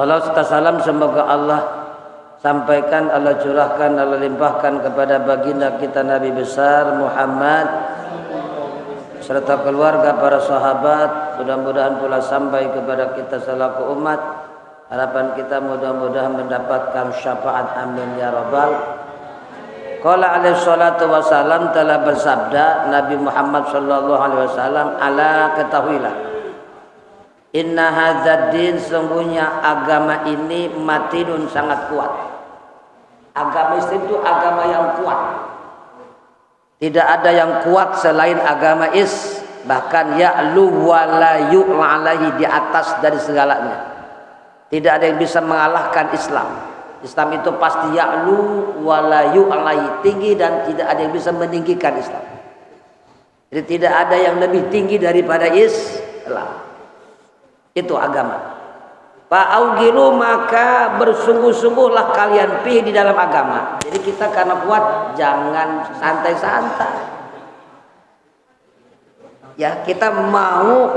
Salam serta salam semoga Allah sampaikan, Allah curahkan, Allah limpahkan kepada baginda kita Nabi besar Muhammad serta keluarga, para sahabat. Mudah-mudahan pula sampai kepada kita selaku umat. Harapan kita mudah-mudahan mendapatkan syafaat, amin ya rabbal. Qala alaihi salatu wassalam, telah bersabda Nabi Muhammad sallallahu alaihi wasallam, ala ketahuilah, inna hadzal din, sungguhnya agama ini matinun, sangat kuat. Agama Islam itu agama yang kuat. Tidak ada yang kuat selain agama Islam. Bahkan ya'lu wa la yu'la alaihi, di atas dari segalanya. Tidak ada yang bisa mengalahkan Islam. Islam itu pasti ya'lu wa la yu'la alaihi, tinggi, dan tidak ada yang bisa meninggikan Islam. Jadi tidak ada yang lebih tinggi daripada Islam. Itu agama. Fa'augilu, maka bersungguh-sungguhlah kalian di dalam agama. Jadi kita karena kuat, jangan santai-santai. Ya, kita mau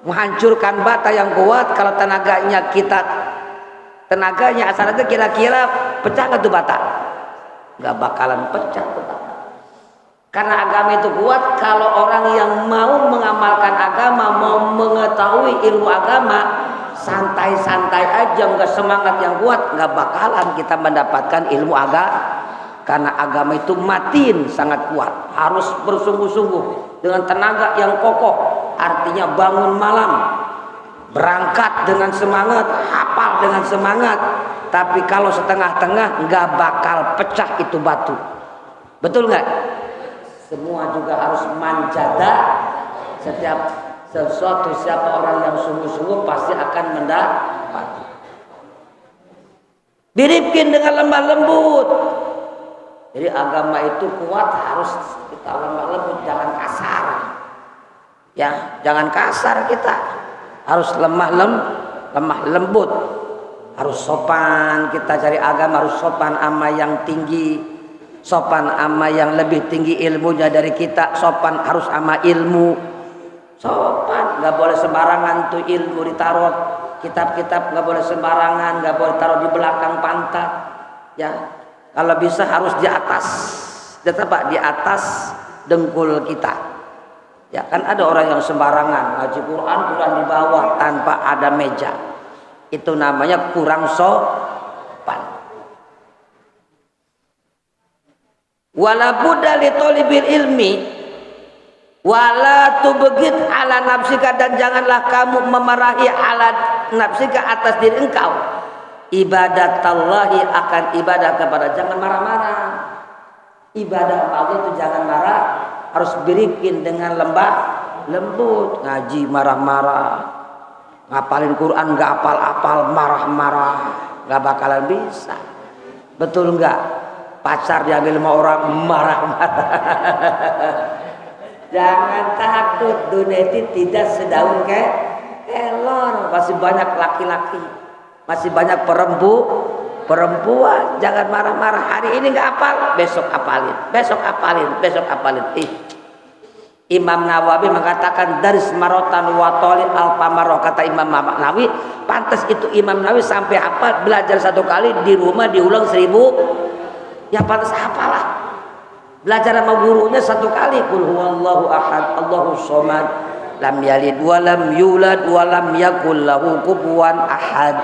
menghancurkan bata yang kuat, kalau tenaganya asal aja kira-kira pecah nggak tuh bata? Nggak bakalan pecah tuh bata. Karena agama itu kuat. Kalau orang yang mau mengamalkan agama, mau mengetahui ilmu agama, santai-santai aja, nggak semangat yang kuat, nggak bakalan kita mendapatkan ilmu agama. Karena agama itu matin, sangat kuat, harus bersungguh-sungguh dengan tenaga yang kokoh. Artinya bangun malam, berangkat dengan semangat, hafal dengan semangat. Tapi kalau setengah-tengah, nggak bakal pecah itu batu. Betul nggak? Semua juga harus manjada. Setiap sesuatu, siapa orang yang sungguh-sungguh pasti akan mendapat. Diripkin dengan lemah lembut. Jadi agama itu kuat, harus kita lemah lembut, jangan kasar. Ya, jangan kasar kita. Harus lemah lembut. Harus sopan, kita cari agama harus sopan ama yang tinggi. Sopan ama yang lebih tinggi ilmunya dari kita. Sopan harus ama ilmu. Sopan, nggak boleh sembarangan tuh ilmu ditaruh. Kitab-kitab nggak boleh sembarangan, nggak boleh taruh di belakang pantat. Ya, kalau bisa harus di atas, di atas dengkul kita. Ya, kan ada orang yang sembarangan ngaji Quran di bawah tanpa ada meja. Itu namanya kurang sopan. Wala budda li talibil ilmi wala tubghid ala nafsika, dan janganlah kamu memarahi ala nafsika, atas diri engkau. Ibadatallahi, akan ibadah kepada, jangan marah-marah. Ibadah Allah itu jangan marah, harus berikin dengan lembut. Ngaji marah-marah, ngapalin Quran nggak apal-apal, marah-marah, nggak bakalan bisa. Betul nggak? Pacar diambil sama orang, marah-marah. Jangan takut, dunia itu tidak sedaun kelor. Masih banyak laki-laki, masih banyak perempuan. Jangan marah-marah. Hari ini nggak apal, besok apalin, besok apalin, besok apalin. Imam Nawawi mengatakan daris marotan watolin alpamaroh. Kata Imam Nawawi, pantas itu Imam Nawawi sampai hafal, belajar satu kali, di rumah diulang 1000. Ya pantas hafalah. Belajar sama gurunya satu kali, qul huwallahu ahad, Allahus somad, lam yalid wa lam yulad wa lam yakul lahu kufuwan ahad.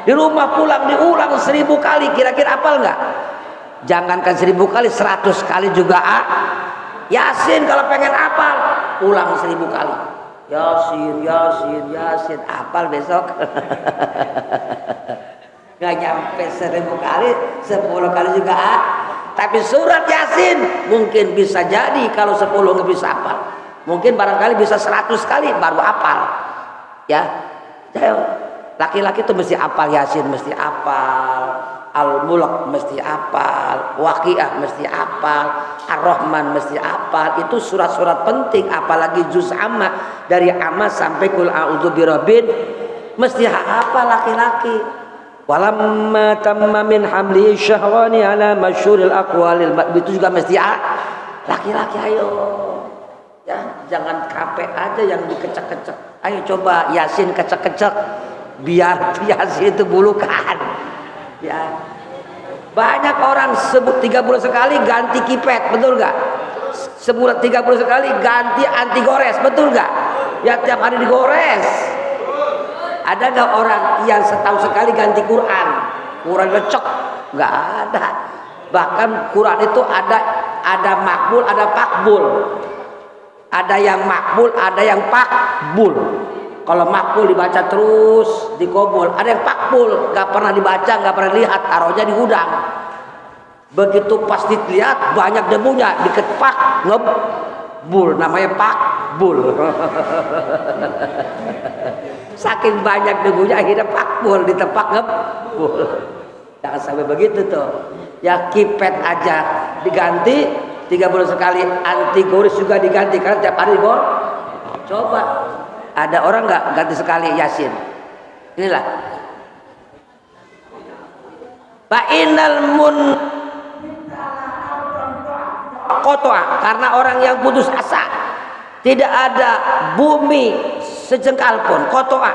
Di rumah pulang diulang 1000 kali, kira-kira hafal nggak? Jangankan 1000 kali, 100 kali juga Yasin kalau pengen hafal, ulang 1000 kali. Yasin, Yasin, Yasin, hafal besok. Nggak nyampe 1000 kali, 10 kali juga Tapi surat Yasin mungkin bisa jadi kalau 10 nggak bisa hafal. Mungkin barangkali bisa 100 kali baru hafal. Ya, laki-laki itu mesti hafal Yasin, mesti hafal Al-Mulk, mesti hafal Waqiah, mesti hafal Ar-Rahman, mesti hafal. Itu surat-surat penting, apalagi juz amma, dari amma sampai kul a'udzu birabbin, mesti hafal laki-laki. Walamma tamma min hamli syahwani ala masyhuril aqwalil, itu juga mesti laki-laki. Ayo ya, jangan capek aja yang dikecek-kecek. Ayo coba Yasin kecek-kecek, biar Yasin itu bulukan. Ya. Banyak orang sebut 3 bulan sekali ganti kipet, betul nggak? Sebulan 3 bulan sekali ganti anti gores, betul nggak? Ya tiap hari digores. Ada nggak orang yang setahun sekali ganti Quran? Quran lecek? Nggak ada. Bahkan Quran itu ada makbul, ada pakbul. Ada yang makbul, ada yang pakbul. Kalau makbul dibaca terus dikobul, ada yang pakbul, nggak pernah dibaca, nggak pernah lihat, taruhnya di gudang. Begitu pas dilihat banyak debunya, dikepak ngebul, namanya pakbul. Saking banyak debunya akhirnya pakbul, ditepak ngebul. Jangan sampai begitu tuh. Ya kipet aja diganti 3 bulan sekali, anti gores juga diganti karena tiap hari gor. Coba ada orang nggak ganti sekali Yasin? Inilah Fa'inal mun kotoa, karena orang yang putus asa, tidak ada bumi sejengkal pun, kotoa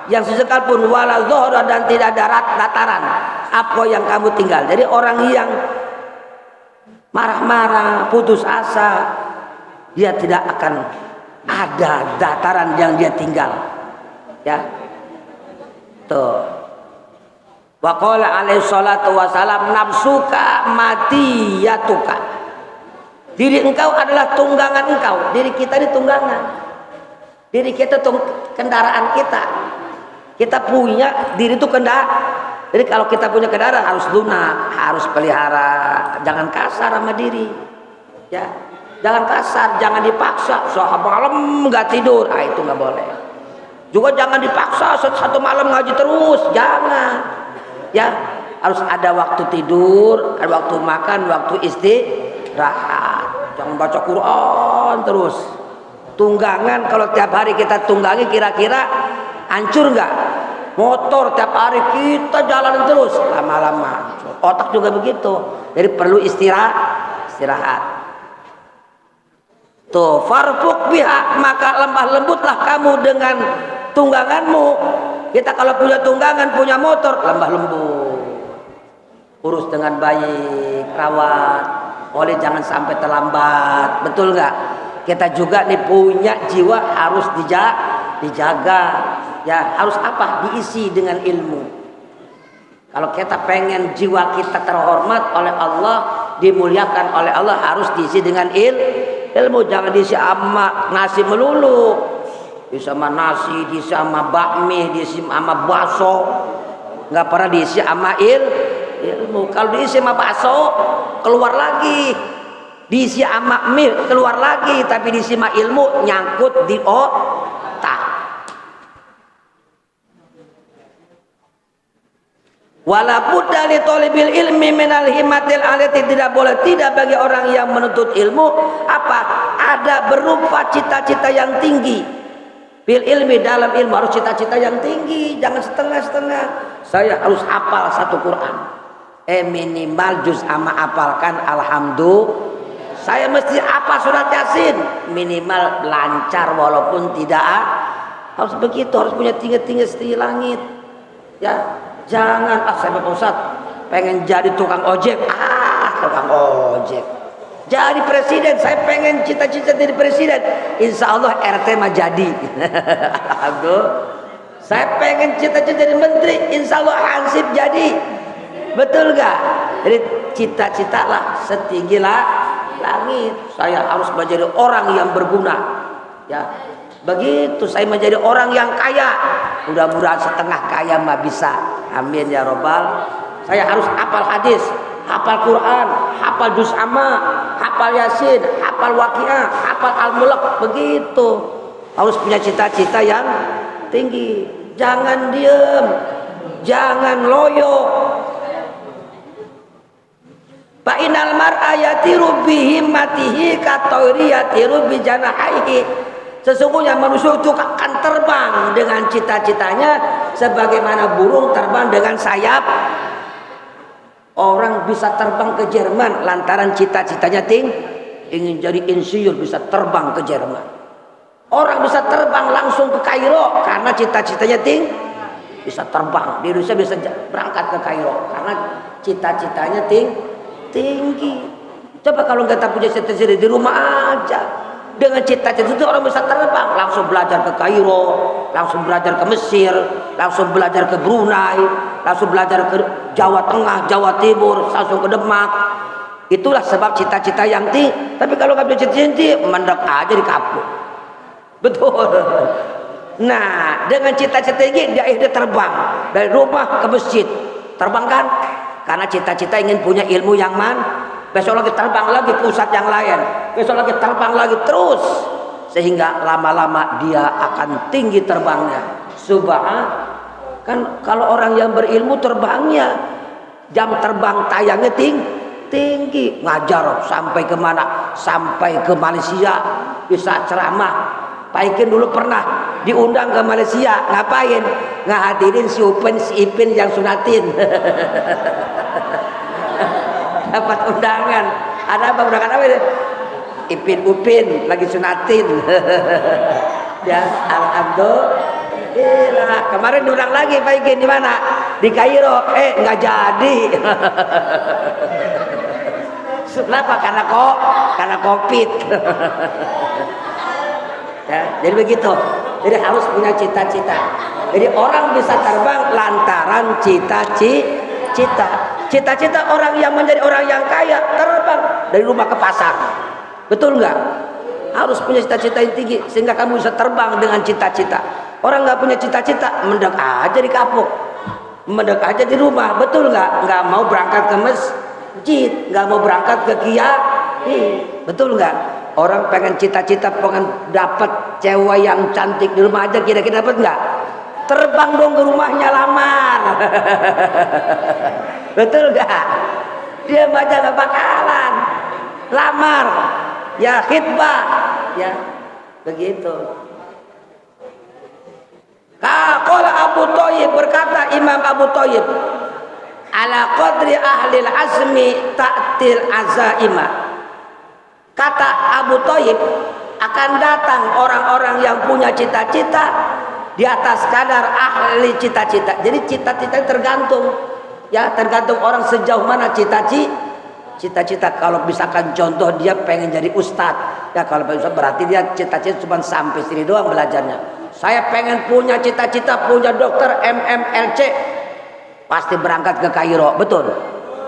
yang sejengkal pun, wala zohra, dan tidak ada dataran apa yang kamu tinggal. Jadi orang yang marah-marah, putus asa, dia tidak akan ada dataran yang dia tinggal. Ya, tuh. Wa qala alaihi salatu wasalam, nafsuka matiyatuka. Diri engkau adalah tunggangan engkau. Diri kita ini tunggangan. Diri kita kendaraan kita. Kita punya diri itu kendaraan. Jadi kalau kita punya kendaraan harus lunak, harus pelihara. Jangan kasar sama diri. Ya. Jangan kasar, jangan dipaksa. Malam nggak tidur, itu nggak boleh. Juga jangan dipaksa satu malam ngaji terus, jangan. Ya, harus ada waktu tidur, ada waktu makan, waktu istirahat. Jangan baca Quran terus. Tunggangan, kalau tiap hari kita tunggangi, kira-kira hancur nggak? Motor tiap hari kita jalan terus, lama-lama. Otak juga begitu. Jadi perlu istirahat. Tuh, farfuk biha, maka lemah lembutlah kamu dengan tungganganmu. Kita kalau punya tunggangan, punya motor, lemah lembut. Urus dengan baik, rawat. Oleh jangan sampai terlambat, betul nggak? Kita juga nih punya jiwa harus dijaga. Ya, harus apa? Diisi dengan ilmu. Kalau kita pengen jiwa kita terhormat oleh Allah, dimuliakan oleh Allah, harus diisi dengan ilmu. Jangan diisi sama nasi melulu, diisi sama nasi, diisi sama bakmi, diisi sama bakso, nggak pernah diisi sama ilmu. Kalau diisi sama bakso keluar lagi, diisi sama mie keluar lagi, tapi diisi sama ilmu nyangkut di otak. Walaupun dari tolibil ilmi minal himatil alati, tidak boleh tidak bagi orang yang menuntut ilmu apa? Ada berupa cita-cita yang tinggi. Bil ilmi, dalam ilmu harus cita-cita yang tinggi, jangan setengah-setengah. Saya harus hafal 1 Quran. Minimal juz ama hafalkan alhamdulillah. Saya mesti hafal surat Yasin minimal lancar walaupun tidak harus begitu, harus punya tinggi-tinggi setinggi langit. Ya. Jangan, saya Pak Ustaz pengen jadi tukang ojek. Tukang ojek. Jadi presiden, saya pengen cita-cita jadi presiden. Insya Allah RT mah jadi. Saya pengen cita-cita jadi menteri. Insya Allah Hansip jadi. Betul gak? Jadi cita-citalah setinggi langit. Saya harus menjadi orang yang berguna. Ya. Begitu saya menjadi orang yang kaya, mudah-mudahan setengah kaya mah bisa, amin ya robbal. Saya harus hafal hadis, hafal Quran, hafal juz amma, hafal Yasin, hafal Waqiah, hafal Al-Mulk. Begitu harus punya cita-cita yang tinggi. Jangan diem, jangan loyo. Fa inal mar'a yatiru bi himmatihi ka tayri yatiru bi janahihi. Sesungguhnya manusia itu akan terbang dengan cita-citanya sebagaimana burung terbang dengan sayap. Orang bisa terbang ke Jerman lantaran cita-citanya ingin jadi insinyur, bisa terbang ke Jerman. Orang bisa terbang langsung ke Kairo karena cita-citanya bisa terbang di Indonesia, bisa berangkat ke Kairo karena cita-citanya tinggi. Coba kalau kita punya cita-cita di rumah aja, dengan cita-cita itu orang bisa terbang, langsung belajar ke Kairo, langsung belajar ke Mesir, langsung belajar ke Brunei, langsung belajar ke Jawa Tengah, Jawa Timur, langsung ke Demak. Itulah sebab cita-cita yang tinggi. Tapi kalau nggak punya cita-cita tinggi, mendek aja di kapuk. Betul. Nah, dengan cita-cita tinggi dia akhirnya terbang dari rumah ke masjid. Terbang kan? Karena cita-cita ingin punya ilmu yang besok lagi terbang lagi ke pusat yang lain, besok lagi terbang lagi terus, sehingga lama-lama dia akan tinggi terbangnya. Kan kalau orang yang berilmu terbangnya jam terbang tayangnya tinggi, ngajar sampai kemana, sampai ke Malaysia, bisa ceramah. Pak Ikin dulu pernah diundang ke Malaysia, ngapain? Ngahadirin si Ipin yang sunatin. Dapat undangan. Ada apa undangan apa ini? Ipin Upin lagi sunatin. Ya, alhamdulillah. Kemarin diundang lagi Pak Ikin di mana? Di Kairo. Nggak jadi. Kenapa? Karena COVID. Ya, jadi begitu. Jadi harus punya cita-cita. Jadi orang bisa terbang lantaran cita-cita. Cita-cita orang yang menjadi orang yang kaya terbang dari rumah ke pasar. Betul nggak? Harus punya cita-cita yang tinggi sehingga kamu bisa terbang dengan cita-cita. Orang nggak punya cita-cita, mendek aja di kapuk, mendek aja di rumah. Betul nggak? Nggak mau berangkat ke masjid, nggak mau berangkat ke kiai. Betul nggak? Orang pengen cita-cita, pengen dapat cewek yang cantik di rumah aja, kira-kira dapat nggak? Terbang dong ke rumahnya, lamar. Betul nggak? Dia baca nggak bakalan lamar, ya khitbah, ya begitu. Qala Abu Thayyib, berkata Imam Abu Thayyib, ala qadri ahlil azmi ta'til azaima. Kata Abu Thayyib, akan datang orang-orang yang punya cita-cita di atas kadar ahli cita-cita. Jadi cita-cita tergantung, ya tergantung orang sejauh mana cita-cita. Kalau misalkan contoh dia pengen jadi ustadz, ya kalau pengen ustadz berarti dia cita-cita cuma sampai sini doang belajarnya. Saya pengen punya cita-cita punya dokter MMLC, pasti berangkat ke Kairo, betul.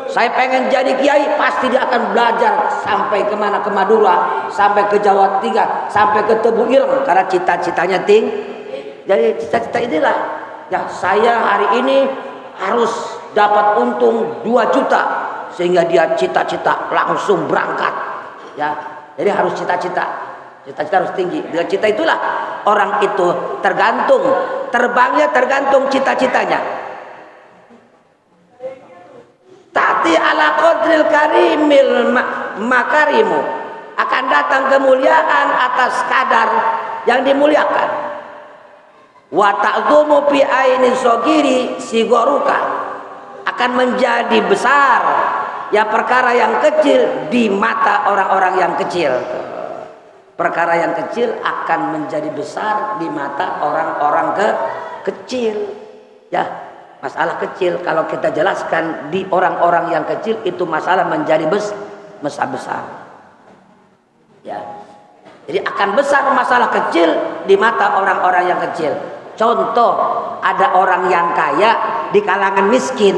Saya pengen jadi kiai, pasti dia akan belajar sampai kemana, ke Madura, sampai ke Jawa Tengah, sampai ke Tebu Ireng, karena cita-citanya tinggi. Jadi cita-cita inilah, ya saya hari ini harus dapat untung 2 juta, sehingga dia cita-cita langsung berangkat. Ya, jadi harus cita-cita harus tinggi. Dengan cita itulah orang itu tergantung, terbangnya tergantung cita-citanya. Ta'ti ala qadril karimil makarimu, akan datang kemuliaan atas kadar yang dimuliakan. Wa ta'dhumu fi aini sogiri sigoruka, akan menjadi besar ya perkara yang kecil di mata orang-orang yang kecil. Perkara yang kecil akan menjadi besar di mata orang-orang kecil. Ya, masalah kecil kalau kita jelaskan di orang-orang yang kecil itu masalah menjadi besar. Ya. Jadi akan besar masalah kecil di mata orang-orang yang kecil. Contoh, ada orang yang kaya di kalangan miskin.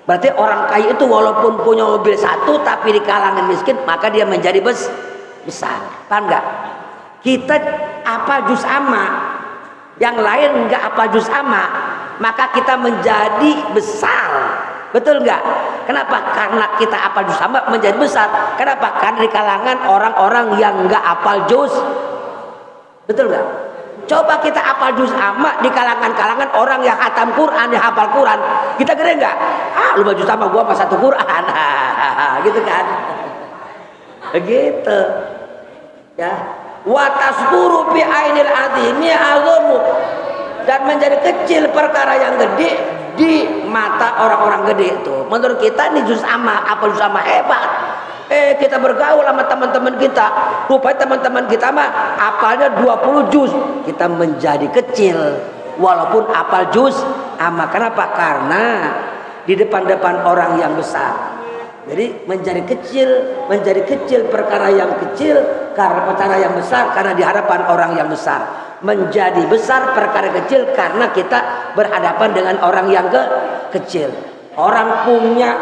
Berarti orang kaya itu walaupun punya mobil 1 tapi di kalangan miskin, maka dia menjadi besar. Paham nggak? Kita apa juz amma, yang lain nggak apa juz amma, maka kita menjadi besar. Betul nggak? Kenapa? Karena kita apal juz amma menjadi besar. Kenapa? Karena di kalangan orang-orang yang nggak apal juz. Betul nggak? Coba kita apal juz amma di kalangan orang yang khatam Quran, yang hafal Quran, kita gede nggak? Lu juz amma, gua pas 1 Quran. Gitu kan? Begitu. Ya, wa tasburu bi ainil azimi azamu, dan menjadi kecil perkara yang gede di mata orang-orang gede itu. Menurut kita ini juz amma, apa juz amma hebat. Kita bergaul sama teman-teman kita, rupanya teman-teman kita mah apalnya 20 juz, kita menjadi kecil. walaupun apal juz amma. Kenapa? Karena di depan orang yang besar. Jadi menjadi kecil perkara yang kecil karena perkara yang besar karena di hadapan orang yang besar. Menjadi besar perkara kecil karena kita berhadapan dengan orang yang kecil. Orang punya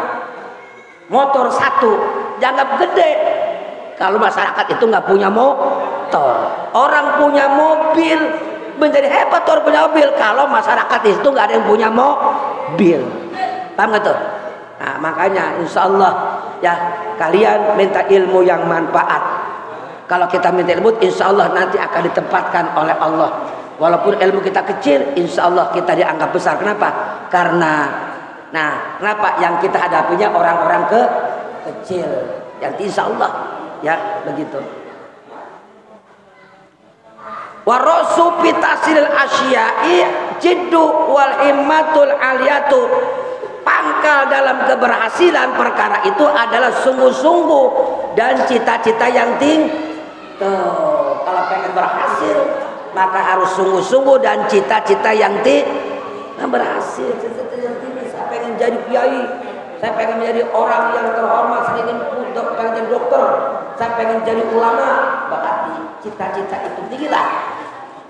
motor satu dianggap gede kalau masyarakat itu nggak punya motor. Orang punya mobil menjadi hebat orang punya mobil kalau masyarakat itu nggak ada yang punya mobil. Paham nggak tuh? Nah, makanya insya Allah ya kalian minta ilmu yang manfaat. Kalau kita minta ilmu, insya Allah nanti akan ditempatkan oleh Allah. Walaupun ilmu kita kecil, insya Allah kita dianggap besar. Kenapa? Karena, nah, kenapa yang kita hadapinya orang-orang kecil. Yang insya Allah ya begitu. Warasu fitasil asya'i jiddu wal himmatul aliyatu. Pangkal dalam keberhasilan perkara itu adalah sungguh-sungguh dan cita-cita yang tinggi. Kalau pengen berhasil maka harus sungguh-sungguh dan cita-cita yang tinggi. Nah, berhasil cita-cita yang tinggi. Saya pengen jadi kiai, saya pengen menjadi orang yang terhormat, saya ingin pengen jadi dokter, saya pengen jadi ulama. Berarti cita-cita itu tinggi lah.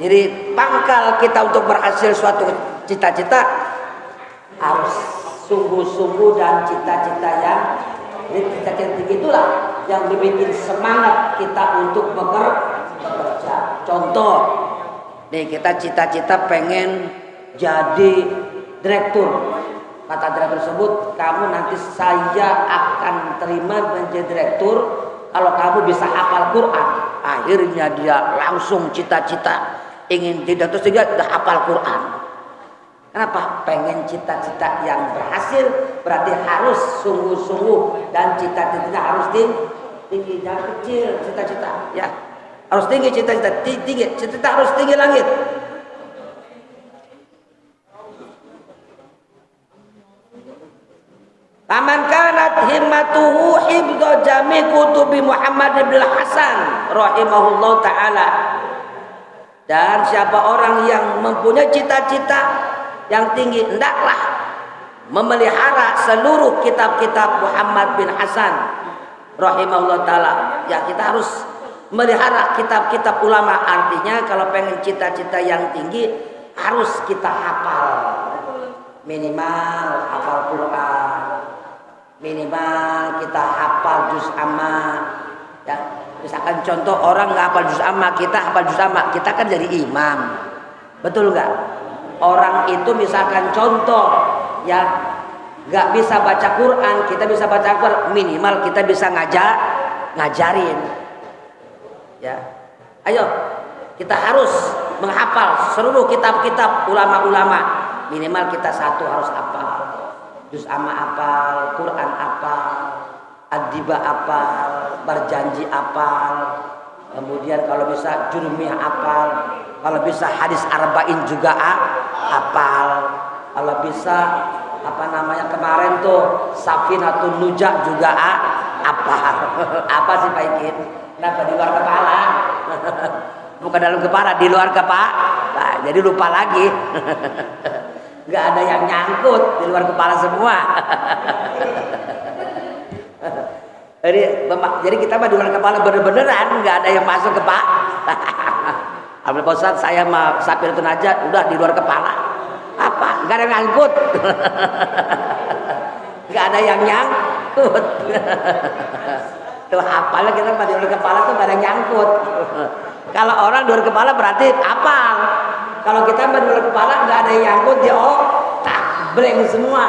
Jadi pangkal kita untuk berhasil suatu cita-cita harus sungguh-sungguh dan cita-cita yang tinggi itulah yang bikin semangat kita untuk bekerja. Contoh, nih kita cita-cita pengen jadi direktur. Kata direktur tersebut, kamu nanti saya akan terima menjadi direktur kalau kamu bisa hafal Quran. Akhirnya dia langsung cita-cita ingin direktur sehingga udah hafal Quran. Kenapa? Pengen cita-cita yang berhasil berarti harus sungguh-sungguh dan cita-cita harus tinggi, jangan kecil cita-cita ya. Harus tinggi cita-cita, cita-cita harus tinggi langit. Aman kanat himmatuhu hibdhu jami kutubi Muhammad bin Hasan rahimahullah taala. Dan siapa orang yang mempunyai cita-cita yang tinggi, hendaklah memelihara seluruh kitab-kitab Muhammad bin Hasan rahimahullah taala. Ya, kita harus melihara kitab-kitab ulama. Artinya kalau pengen cita-cita yang tinggi harus kita hafal, minimal hafal Quran, minimal kita hafal juz amma ya. Misalkan contoh orang nggak hafal juz amma, kita hafal juz amma, kita kan jadi imam, betul nggak? Orang itu misalkan contoh ya nggak bisa baca Quran, kita bisa baca Quran, minimal kita bisa ngajarin ya. Ayo kita harus menghafal seluruh kitab-kitab ulama-ulama, minimal kita satu harus hafal juz amma, hafal Quran, hafal ad-diba, hafal berjanji, hafal kemudian kalau bisa jurumiyah, hafal kalau bisa hadis arba'in juga hafal, kalau bisa apa namanya kemarin tuh Safinatun Nuja juga hafal. Apa sih Pak Ikin? Kenapa di luar kepala? Bukan dalam kepala, di luar kepala. Nah, jadi lupa lagi. Nggak ada yang nyangkut, di luar kepala semua. Jadi kita mah di luar kepala bener-beneran, nggak ada yang masuk ke Pak. Abdul Ustaz, saya mah Safinatun aja udah di luar kepala. Apa? Nggak ada yang nyangkut. Nggak ada yang nyangkut. Tuh hafalnya kita mah di luar kepala tuh nggak ada yang nyangkut. Kalau orang di luar kepala berarti hafal. Kalau kita mah di luar kepala nggak ada yang nyangkut, dia tak blank semua.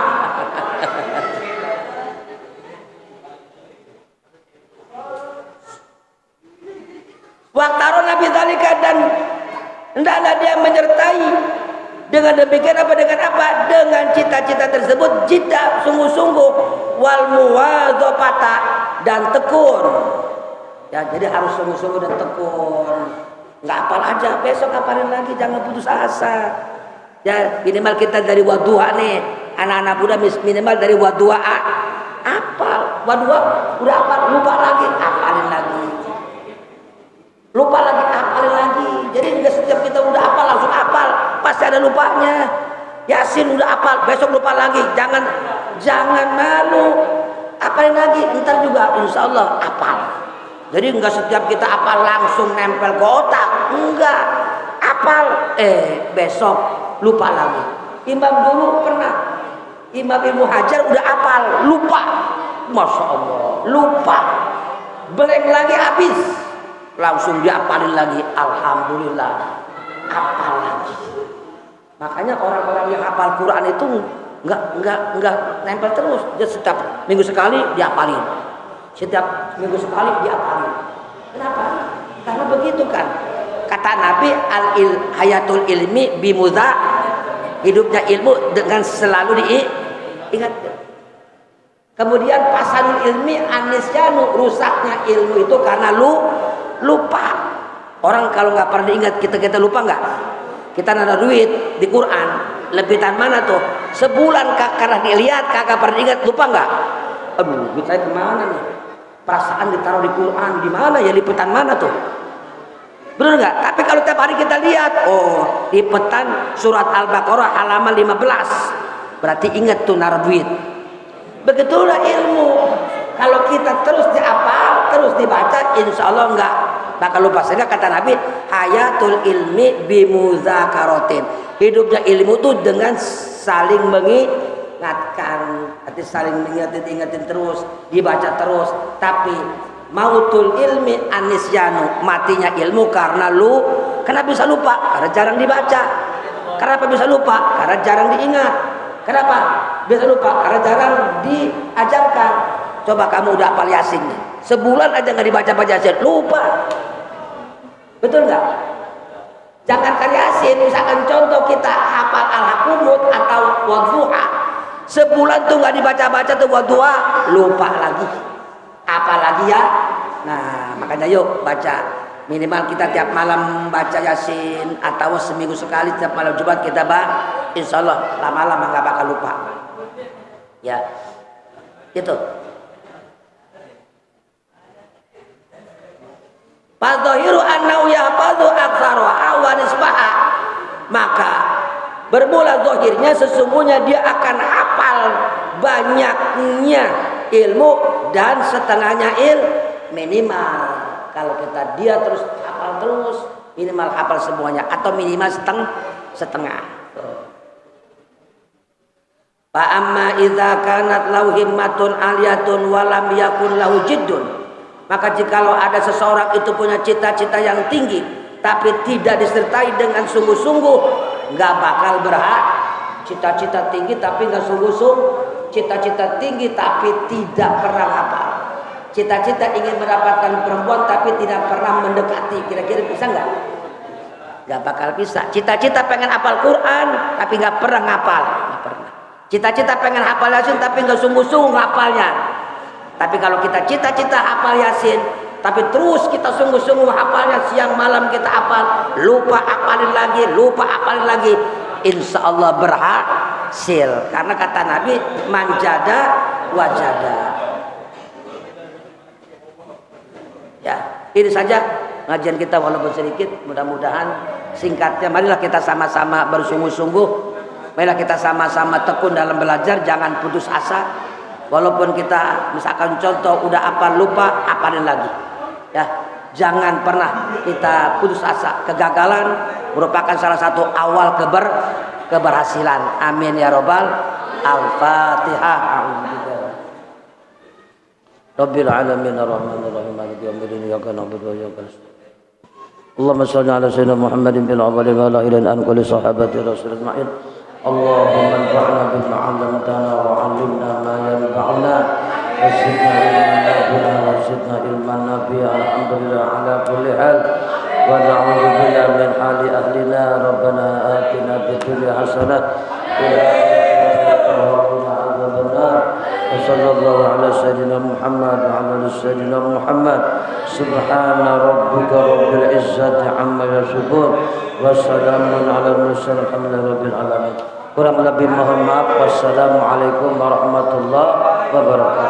Waktaro Nabi Zalika, dan hendaklah dia menyertai dengan demikian apa, dengan apa? Dengan cita-cita tersebut jidda, sungguh-sungguh, wal muwadzafata, dan tekun. Ya, jadi harus sungguh-sungguh dan tekun. Nggak hafal aja, besok hafalin lagi, jangan putus asa. Ya, minimal kita dari wadduha nih, anak-anak muda minimal dari wadduha hafal. Wadduha udah hafal, lupa lagi, hafalin lagi. Lupa lagi, hafalin lagi. Jadi nggak setiap kita udah hafal langsung hafal. pasti ada lupanya. Yasin udah apal, besok lupa lagi. Jangan malu. Apalin lagi, ntar juga insya Allah apal. Jadi enggak setiap kita apal langsung nempel ke otak. Enggak. Apal, besok lupa lagi. Imam dulu pernah. Imam Ibnu Hajar udah apal, lupa. Masya Allah, lupa. Blank lagi habis. Langsung diapalin lagi. Alhamdulillah, apal lagi. Makanya orang-orang yang hafal Quran itu enggak nempel terus. Dia setiap minggu sekali diapalin. Setiap minggu sekali diapalin. Kenapa? Karena begitu kan. Kata Nabi, hayatul ilmi bimudha, hidupnya ilmu dengan selalu diingat. Kemudian pasanul ilmi anisyanu, rusaknya ilmu itu karena lupa. Orang kalau nggak pernah diingat, kita lupa nggak? Kita nada duit di Quran, lebihan mana tuh? Sebulan karena dilihat kagak pernah ingat, lupa nggak? Aduh, duit saya kemana nih? Perasaan ditaruh di Quran, di mana ya, liputan mana tuh? Benar nggak? Tapi kalau tiap hari kita lihat, oh liputan surat Al-Baqarah halaman 15, berarti ingat tuh naruh duit. Begitulah ilmu. Kalau kita terus dihafal, terus dibaca, insya Allah enggak bakal lupa. Sehingga kata Nabi, hayatul ilmi bimudzakaratin. Hidupnya ilmu itu dengan saling mengingatkan, arti saling ingatin terus, dibaca terus. Tapi mautul ilmi anisyanu, matinya ilmu karena kenapa bisa lupa? Karena jarang dibaca. Kenapa bisa lupa? Karena jarang diingat. Kenapa bisa lupa? Karena jarang diajarkan. Coba kamu udah hafal Yasin nih, sebulan aja nggak dibaca Yasin, lupa. Betul nggak? Jangankan Yasin, misalkan contoh kita hafal Al-Qunut atau Wadduha, sebulan tuh nggak dibaca tuh Wadduha, lupa lagi. Apalagi ya. Nah makanya yuk baca, minimal kita tiap malam baca Yasin, atau seminggu sekali tiap malam Jumat kita baca, insya Allah lama-lama nggak bakal lupa. Ya, itu. Fadhahiru annahu yahfadhu aktsaraha wa nisbaha, maka bermula zahirnya sesungguhnya dia akan hafal banyaknya ilmu dan setengahnya minimal. Kalau dia terus hafal terus, minimal hafal semuanya atau minimal setengah. Fa amma idza kanat lahu himmatun aliyatun wa lam yakun lahu jiddun, maka jikalau ada seseorang itu punya cita-cita yang tinggi tapi tidak disertai dengan sungguh-sungguh, nggak bakal berhak. Cita-cita tinggi tapi nggak sungguh-sungguh, cita-cita tinggi tapi tidak pernah hafal, cita-cita ingin mendapatkan perempuan tapi tidak pernah mendekati, kira-kira bisa nggak? Nggak bakal bisa. Cita-cita pengen hafal Quran tapi nggak pernah ngapal, nggak pernah. Cita-cita pengen hafal Yasin tapi nggak sungguh-sungguh ngapalnya. Tapi kalau kita cita-cita hafal Yasin, tapi terus kita sungguh-sungguh hafalnya, siang malam kita hafal, lupa hafalin lagi, insya Allah berhasil. Karena kata Nabi, manjada wajada. Ya, ini saja ngajian kita walaupun sedikit, mudah-mudahan singkatnya. Marilah kita sama-sama bersungguh-sungguh, marilah kita sama-sama tekun dalam belajar, jangan putus asa. Walaupun kita misalkan contoh udah apal lupa, apalin lagi. Ya, jangan pernah kita putus asa. Kegagalan merupakan salah satu awal keberhasilan. Amin ya robbal. Al-Fatihah. Rabbil alamin arrahmanir rahim maliki yaumiddin iyyaka na'budu wa iyyaka nasta'in. Allahumma shalli ala sayyidina Muhammadin bil awwalin wal akhirin an kulli sahabati rasul ajma'in. اللهم انفعنا بما علمتنا وعلمنا ما ينفعنا وزدنا علما نافعا وزدنا علما نافعا. الحمد لله على كل حال ونعوذ بالله من حال اهلنا. ربنا آتنا في الدنيا حسنه وقنا عذاب النار. وصلى الله على سيدنا محمد وعلى ال سيدنا محمد. سبحان ربك رب العزة عما يصفون وسلام على المرسلين الحمد لله رب العالمين. Kurang lebih mohon maaf. Wassalamualaikum warahmatullahi wabarakatuh.